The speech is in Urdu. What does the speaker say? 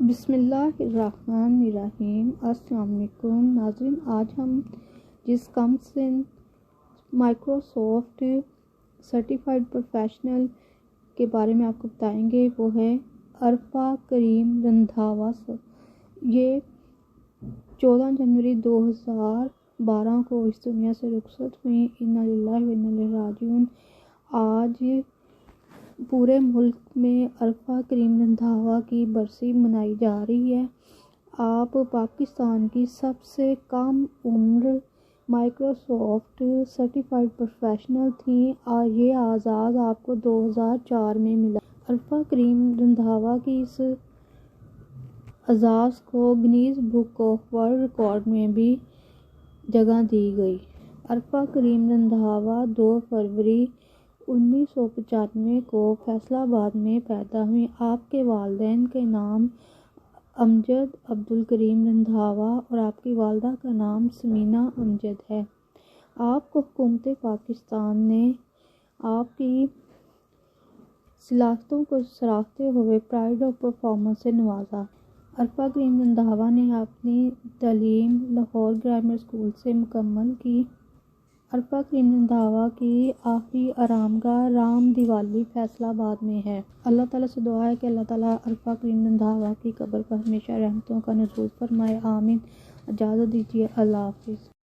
بسم اللہ الرحمن الرحیم۔ السلام علیکم ناظرین، آج ہم جس کم سن مائکروسافٹ سرٹیفائیڈ پروفیشنل کے بارے میں آپ کو بتائیں گے وہ ہے عرفہ کریم رندھاوا۔ یہ 14 جنوری 2012 کو اس دنیا سے رخصت ہوئی۔ انا للہ و انا الیہ راجعون۔ آج پورے ملک میں عرفہ کریم رندھاوا کی برسی منائی جا رہی ہے۔ آپ پاکستان کی سب سے کم عمر مائکروسافٹ سرٹیفائیڈ پروفیشنل تھیں اور یہ اعزاز آپ کو 2004 میں ملا۔ عرفہ کریم رندھاوا کی اس اعزاز کو Guinness book of world record میں بھی جگہ دی گئی۔ عرفہ کریم رندھاوا 2 فروری 1995 کو فیصل آباد میں پیدا ہوئی۔ آپ کے والدین کے نام امجد عبدالکریم رندھاوا اور آپ کی والدہ کا نام سمینا امجد ہے۔ آپ کو حکومت پاکستان نے آپ کی صلاحیتوں کو سراہتے ہوئے پرائڈ آف پرفارمنس سے نوازا۔ عرفہ کریم رندھاوا نے اپنی تعلیم لاہور گرامر اسکول سے مکمل کی۔ عرفہ کریم رندھاوا کی آخری آرامگاہ رام دیوالی فیصل آباد میں ہے۔ اللہ تعالیٰ سے دعا ہے کہ اللہ تعالیٰ عرفہ کریم رندھاوا کی قبر پر ہمیشہ رحمتوں کا نزول فرمائے، آمین۔ اجازت دیجیے، اللہ حافظ۔